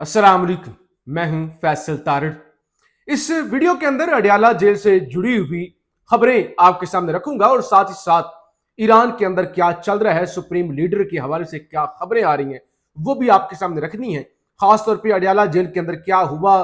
अस्सलाम वालेकुम, मैं हूं फैसल तारड़। इस वीडियो के अंदर अडयाला जेल से जुड़ी हुई खबरें आपके सामने रखूंगा और साथ ही साथ ईरान के अंदर क्या चल रहा है, सुप्रीम लीडर के हवाले से क्या खबरें आ रही हैं वो भी आपके सामने रखनी है। खासतौर पर अडयाला जेल के अंदर क्या हुआ,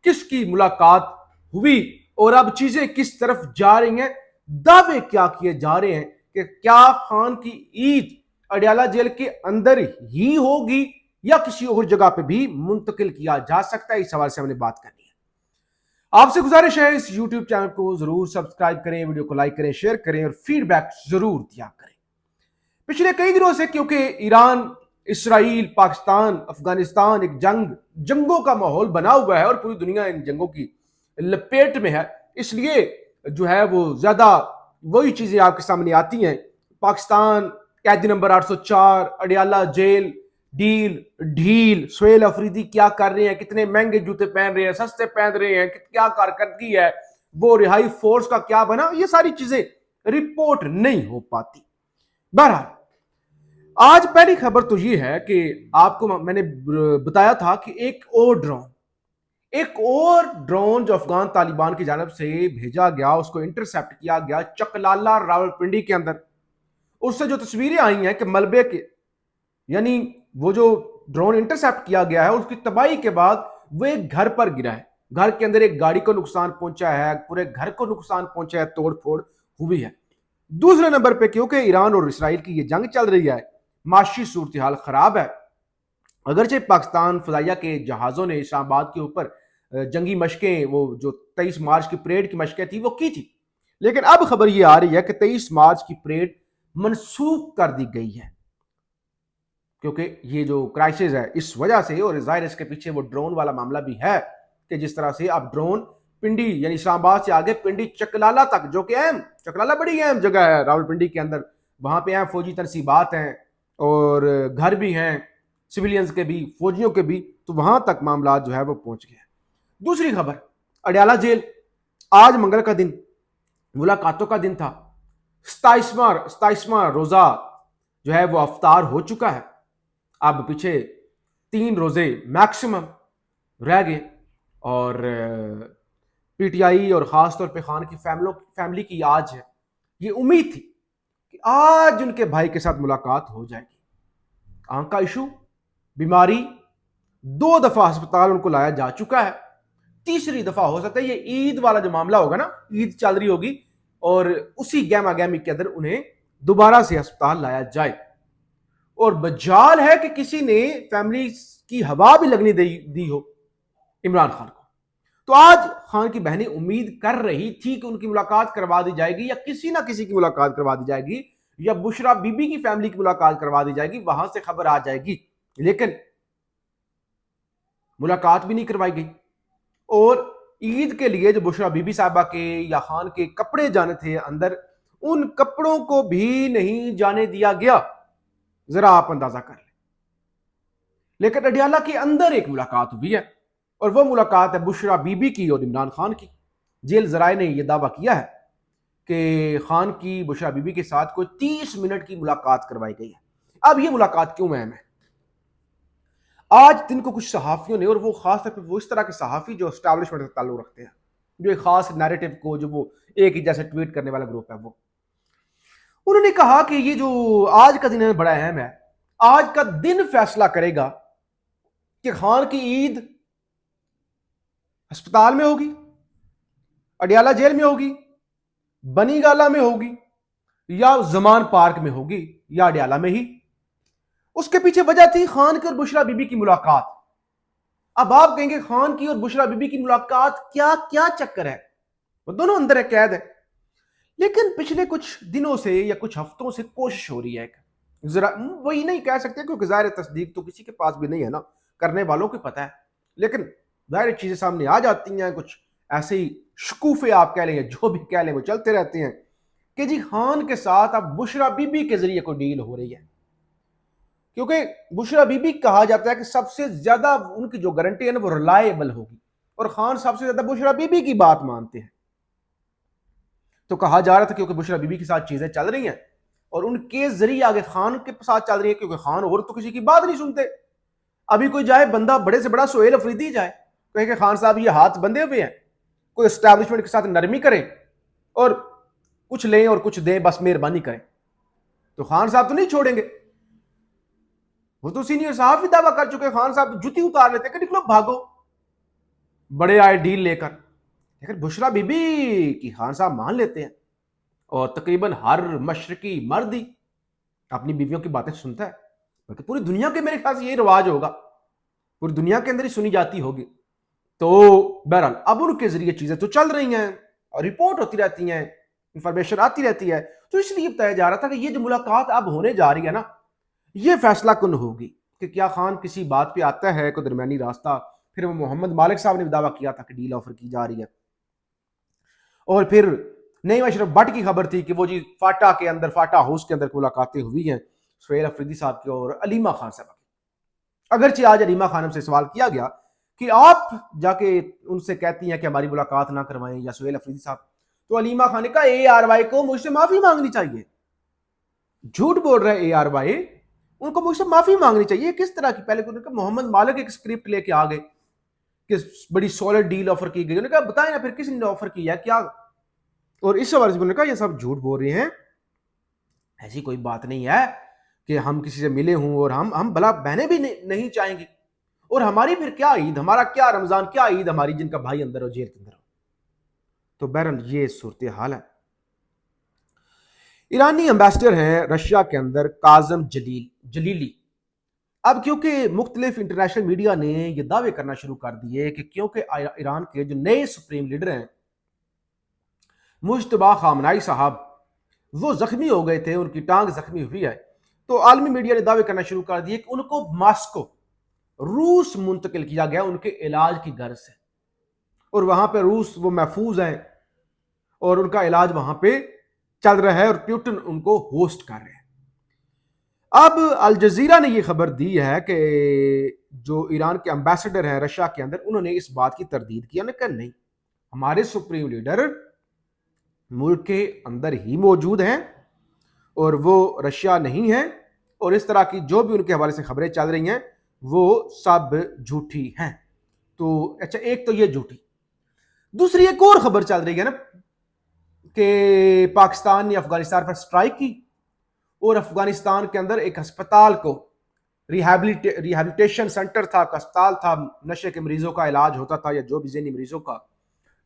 किसकी मुलाकात हुई और अब चीजें किस तरफ जा रही हैं, दावे क्या किए जा रहे हैं कि क्या खान की ईद अडयाला जेल के अंदर ही होगी या किसी और जगह पे भी मुंतकिल किया जा सकता है। इस सवाल से हमने बात करनी है। आपसे गुजारिश है इस यूट्यूब चैनल को जरूर सब्सक्राइब करें, वीडियो को लाइक करें, शेयर करें और फीडबैक जरूर दिया करें। पिछले कई दिनों से क्योंकि ईरान, इसराइल, पाकिस्तान, अफगानिस्तान एक जंगों का माहौल बना हुआ है और पूरी दुनिया इन जंगों की लपेट में है, इसलिए जो है वो ज्यादा वही चीजें आपके सामने आती हैं। पाकिस्तान कैदी नंबर 804, अडयाला जेल, डील ढील, सुहेल अफरीदी क्या कर रहे हैं, कितने महंगे जूते पहन रहे हैं, सस्ते पहन रहे हैं, क्या कारकर्दगी है, वो रिहाई फोर्स का क्या बना, ये सारी चीजें रिपोर्ट नहीं हो पाती। बहरहाल आज पहली खबर तो ये है कि आपको मैंने बताया था कि एक और ड्रोन जो अफगान तालिबान की जानब से भेजा गया, उसको इंटरसेप्ट किया गया चकलाला रावलपिंडी के अंदर। उससे जो तस्वीरें आई हैं कि मलबे के, यानी वो जो ड्रोन इंटरसेप्ट किया गया है उसकी तबाही के बाद वो एक घर पर गिरा है, घर के अंदर एक गाड़ी को नुकसान पहुंचा है, पूरे घर को नुकसान पहुंचा है, तोड़ फोड़ हुई है। दूसरे नंबर पे क्योंकि ईरान और इसराइल की ये जंग चल रही है, माशी सूरत हाल खराब है। अगरचे पाकिस्तान फजाइया के जहाजों ने इस्लामाबाद के ऊपर जंगी मशकें, वो जो 23 मार्च की परेड की मशकें थी वो की थी, लेकिन अब खबर ये आ रही है कि 23 मार्च की परेड मनसूख कर दी गई है क्योंकि ये जो क्राइसिस है इस वजह से, और जाहिर इसके पीछे वो ड्रोन वाला मामला भी है कि जिस तरह से अब ड्रोन पिंडी यानी इस्लामाबाद से आगे पिंडी चकलाला तक, जो कि अहम, चकलाला बड़ी अहम जगह है रावलपिंडी के अंदर, वहां पे अहम फौजी तनसीबात हैं और घर भी हैं, सिविलियंस के भी, फौजियों के भी, तो वहां तक मामला जो है वो पहुंच गया। दूसरी खबर, अडयाला जेल, आज मंगल का दिन, मुलाकातों का दिन था। 27वां रोजा जो है वो अफ्तार हो चुका है। अब पीछे 3 रोजे मैक्सिमम रह गए और पीटीआई और खासतौर पे खान की फैमिली की आज है ये उम्मीद थी कि आज उनके भाई के साथ मुलाकात हो जाएगी। आंख का इशू, बीमारी, 2 दफा अस्पताल उनको लाया जा चुका है, तीसरी दफा हो सकता है ये ईद वाला जो मामला होगा ना, ईद चल रही होगी और उसी गहमा गहमी के अंदर उन्हें दोबारा से अस्पताल लाया जाए। और बजाल है कि किसी ने फैमिली की हवा भी लगने दी हो इमरान खान को। तो आज खान की बहनें उम्मीद कर रही थी कि उनकी मुलाकात करवा दी जाएगी या किसी ना किसी की मुलाकात करवा दी जाएगी या बुशरा बीबी की फैमिली की मुलाकात करवा दी जाएगी, वहां से खबर आ जाएगी, लेकिन मुलाकात भी नहीं करवाई गई। और ईद के लिए जो बुशरा बीबी साहबा के या खान के कपड़े जाने थे अंदर, उन कपड़ों को भी नहीं जाने दिया गया। जरा आप अंदाजा कर लें। लेकिन अडयाला के अंदर एक मुलाकात हुई है और वह मुलाकात है बुशरा बीबी की और इमरान खान की। जेल जराए ने यह दावा किया है कि खान की बुशरा बीबी के साथ कोई 30 मिनट की मुलाकात करवाई गई है। अब यह मुलाकात क्यों अहम है? आज दिन को कुछ सहाफियों ने, और वो खास तौर पर वो इस तरह के सहाफी जो एस्टैब्लिशमेंट से ताल्लुक रखते हैं, जो एक खास नैरेटिव को, जो वो एक ही जैसे ट्वीट करने वाला ग्रुप है, वो उन्होंने कहा कि ये जो आज का दिन है बड़ा अहम है। आज का दिन फैसला करेगा कि खान की ईद अस्पताल में होगी, अडयाला जेल में होगी, बनी गाला में होगी या जमान पार्क में होगी या अडयाला में ही। उसके पीछे वजह थी खान की और बुशरा बीबी की मुलाकात। अब आप कहेंगे खान की और बुशरा बीबी की मुलाकात क्या क्या चक्कर है, वो दोनों अंदर है, कैद है। लेकिन पिछले कुछ दिनों से या कुछ हफ्तों से कोशिश हो रही है, जरा वही नहीं कह सकते क्योंकि जाहिर तस्दीक तो किसी के पास भी नहीं है ना, करने वालों को पता है, लेकिन जाहिर चीजें सामने आ जाती हैं, कुछ ऐसे ही शकूफे आप कह लें, जो भी कह लें, वो चलते रहते हैं कि जी खान के साथ अब बुशरा बीबी के जरिए कोई डील हो रही है। क्योंकि बुशरा बीबी कहा जाता है कि सबसे ज्यादा उनकी जो गारंटी है ना वो रिलायबल होगी, और खान सबसे ज्यादा बुशरा बीबी की बात मानते हैं। तो कहा जा रहा था क्योंकि बुशरा बीबी के साथ चीजें चल रही हैं और उनके जरिए आगे खान के साथ चल रही है, क्योंकि खान और तो किसी की बात नहीं सुनते। अभी कोई जाए बंदा बड़े से बड़ा सोहेल अफरीदी जाए, कहे कि खान साहब ये हाथ बंधे हुए हैं, कोई एस्टैब्लिशमेंट के साथ नरमी करें और कुछ लें और कुछ दें, बस मेहरबानी करें, तो खान साहब तो नहीं छोड़ेंगे। वो तो सीनियर साहब भी दावा कर चुके, खान साहब जूती उतार लेते कि निकलो भागो, बड़े आए डील लेकर। लेकिन बुशरा बीबी की खान साहब मान लेते हैं और तकरीबन हर मशरकी मर्द ही अपनी बीवियों की बातें सुनता है, बल्कि पूरी दुनिया के मेरे ख्याल से ये रिवाज होगा, पूरी दुनिया के अंदर ही सुनी जाती होगी। तो बहरहाल अब उनके जरिए चीजें तो चल रही हैं और रिपोर्ट होती रहती हैं, इंफॉर्मेशन आती रहती है, तो इसलिए बताया जा रहा था कि ये जो मुलाकात अब होने जा रही है ना, ये फैसला कुन होगी कि क्या खान किसी बात पे आता है कोई दरमियानी रास्ता। फिर वो मोहम्मद मालिक साहब ने भी दावा किया था कि डील ऑफर की जा रही है, और फिर नईम अशरफ भट्ट की खबर थी कि वो जी फाटा के अंदर, फाटा हाउस के अंदर मुलाकातें हुई हैं सोहेल अफरीदी साहब की और अलीमा खान साहब की। अगरचे आज अलीमा खानम से सवाल किया गया कि आप जाके उनसे कहती हैं कि हमारी मुलाकात ना करवाएं या सोहेल अफरीदी साहब, तो अलीमा खान ने कहा ARY को मुझसे माफी मांगनी चाहिए। झूठ बोल रहे ARY, उनको मुझसे माफी मांगनी चाहिए। किस तरह की? पहले उन्होंने कहा मोहम्मद मालिक एक स्क्रिप्ट लेके आ गए कि बड़ी सॉलिड डील ऑफर की गई, उन्होंने कहा बताएं ना फिर किसने ऑफर किया है क्या, और इस सवाल से उन्होंने कहा ये सब झूठ बोल रहे हैं, ऐसी कोई बात नहीं है कि हम किसी से मिले हों और हम भला बहने भी नहीं चाहेंगे, और हमारी फिर क्या ईद, हमारा क्या रमजान, क्या ईद हमारी जिनका भाई अंदर हो, जेल के अंदर हो। तो बहरहाल ये सूरत हाल है। ईरानी एम्बेसडर हैं रशिया के अंदर काजम जलीली। अब क्योंकि मुख्तलिफ इंटरनेशनल मीडिया ने यह दावे करना शुरू कर दिए कि क्योंकि ईरान के जो नए सुप्रीम लीडर हैं मुश्तबा खामनाई साहब, वो जख्मी हो गए थे, उनकी टांग जख्मी हुई है, तो आलमी मीडिया ने दावे करना शुरू कर दिए कि उनको मॉस्को, रूस मुंतकिल किया गया उनके इलाज की गर्ज से, और वहां पे रूस वो महफूज हैं और उनका इलाज वहां पे चल रहा है और प्यूटन उनको होस्ट कर रहे हैं। अब अल जजीरा ने यह खबर दी है कि जो ईरान के एम्बेसडर हैं रशिया के अंदर, उन्होंने इस बात की तरदीद की, उन्होंने कहा नहीं, हमारे सुप्रीम लीडर मुल्क के अंदर ही मौजूद हैं और वो रशिया नहीं है, और इस तरह की जो भी उनके हवाले से खबरें चल रही हैं वो सब झूठी हैं। तो अच्छा, एक तो ये झूठी, दूसरी एक और खबर चल रही है ना कि पाकिस्तान ने अफगानिस्तान पर स्ट्राइक की और अफगानिस्तान के अंदर एक अस्पताल को, रिहैबिलिटेशन सेंटर था, अस्पताल था, नशे के मरीजों का इलाज होता था या जो भी ज़हनी मरीजों का,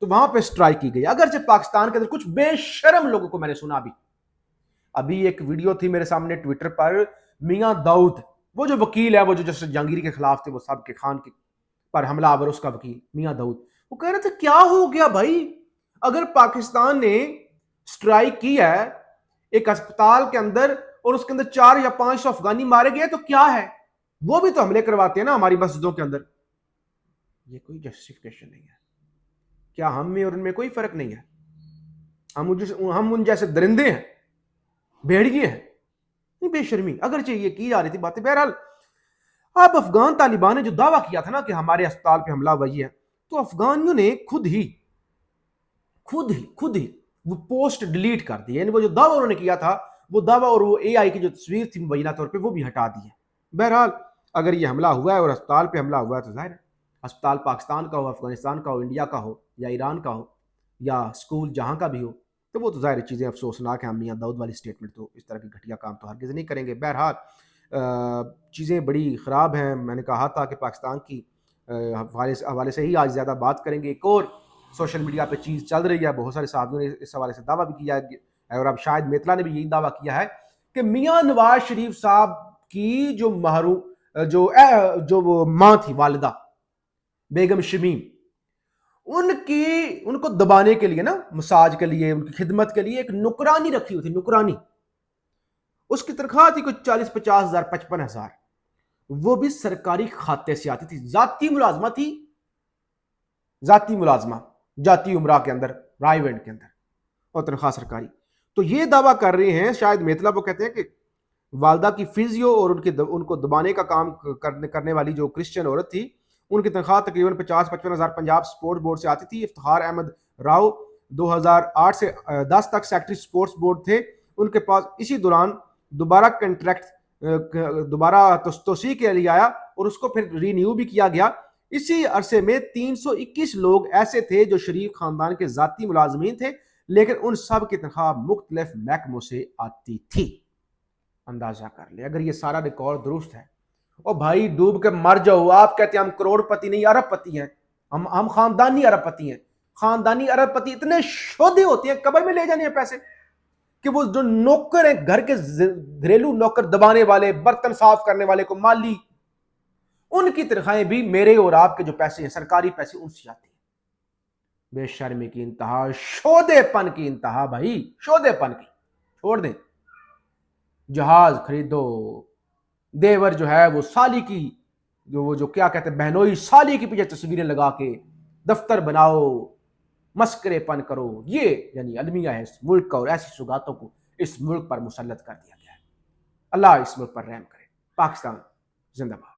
तो वहां पे स्ट्राइक की गई। अगरचे पाकिस्तान के अंदर कुछ बेशरम लोगों को मैंने सुना, अभी एक वीडियो थी मेरे सामने ट्विटर पर, मियां दाऊद, वो जो वकील है, वो जो जस्टिस जहांगीर के खिलाफ थे, वो साहब के खान के पर हमलावर, उसका वकील मियां दाऊद, वो कह रहे थे क्या हो गया भाई, अगर पाकिस्तान ने स्ट्राइक की है एक अस्पताल के अंदर और उसके अंदर 4 या 5 अफगानी मारे गए तो क्या है, वो भी तो हमले करवाते हैं ना हमारी मस्जिदों के अंदर। ये कोई जस्टिफिकेशन नहीं है। क्या हम में और उनमें कोई फर्क नहीं है? हम उन जैसे दरिंदे हैं, भेड़िए हैं? नहीं, बेशर्मी अगर चाहिए की जा रही थी बातें। बहरहाल अब अफगान तालिबान ने जो दावा किया था ना कि हमारे अस्पताल पे हमला हुआ है, तो अफगानियों ने खुद ही वो पोस्ट डिलीट कर दी, यानी वो जो दावा उन्होंने किया था वो दावा और वो AI की जो तस्वीर थी मुबैना तौर पे वो भी हटा दी है। बहरहाल अगर ये हमला हुआ है और अस्पताल पे हमला हुआ है तो जाहिर है अस्पताल पाकिस्तान का हो, अफगानिस्तान का हो, इंडिया का हो या ईरान का हो या स्कूल जहां का भी हो, तो वो तो जाहिर चीज़ें अफसोसनाक हैं। हम मियां दाऊद वाली स्टेटमेंट तो इस तरह की घटिया काम तो हरगिज़ नहीं करेंगे। बहरहाल चीज़ें बड़ी ख़राब हैं। मैंने कहा था कि पाकिस्तान की हवाले से ही आज ज़्यादा बात करेंगे। एक और सोशल मीडिया पे चीज़ चल रही है, बहुत सारे साथियों ने इस हवाले से दावा भी किया है और अब शायद मेतला ने भी यही दावा किया है कि मियां नवाज शरीफ साहब की जो वो माँ थी, वालिदा बेगम शमीम, उनको दबाने के लिए ना, मसाज के लिए, उनकी खिदमत के लिए एक नुकरानी रखी हुई थी, नुकरानी। उसकी तनख्वाह थी कुछ 40-50 हज़ार, 55 हज़ार, वो भी सरकारी खाते से आती थी, जाती मुलाजमा थी, जाती मुलाजमा, जाती उमरा के अंदर, रायवेंड के अंदर, और तनख्वाह सरकारी। तो ये दावा कर रहे हैं, शायद मेतला वो कहते हैं कि वालदा की फिजियो और उनको दबाने का काम करने वाली जो क्रिश्चियन औरत थी, उनकी तनख्वाह तकरीबन 50-55 हज़ार पंजाब स्पोर्ट्स बोर्ड से आती थी। इफ्तिखार अहमद राव 2008 से 10 तक सेक्रेटरी स्पोर्ट्स बोर्ड थे उनके पास। इसी दौरान दोबारा कॉन्ट्रैक्ट दोबारा तोसी के लिए आया और उसको फिर रीन्यू भी किया गया। इसी अरसे में 321 लोग ऐसे थे जो शरीफ खानदान के जाती मुलाजमीन थे, लेकिन उन सब की तनख्वाह मुख्तलिफ महकमों से आती थी। अंदाजा कर ले अगर ये सारा रिकॉर्ड दुरुस्त है। और भाई डूब के मर जाओ, आप कहते हैं हम करोड़पति नहीं अरबपति हैं, हम खानदानी अरबपति हैं। खानदानी अरबपति इतने शोधे होते हैं, कब्र में ले जाने हैं पैसे, कि वो जो नौकर हैं घर के घरेलू नौकर दबाने वाले, बर्तन साफ करने वाले को माली, उनकी तनख्वाहें भी मेरे और आपके जो पैसे हैं सरकारी पैसे उनसे आते हैं। बेशर्मी की इंतहा, शोधेपन की इंतहा भाई, शोधेपन की। छोड़ दें, जहाज खरीदो, देवर जो है वो साली की जो क्या कहते हैं बहनोई साली की पीछे तस्वीरें लगा के दफ्तर बनाओ, मस्करेपन करो, ये यानी अलमिया है इस मुल्क का और ऐसी सुगातों को इस मुल्क पर मुसल्लत कर दिया गया है। अल्लाह इस मुल्क पर रहम करे। पाकिस्तान जिंदाबाद।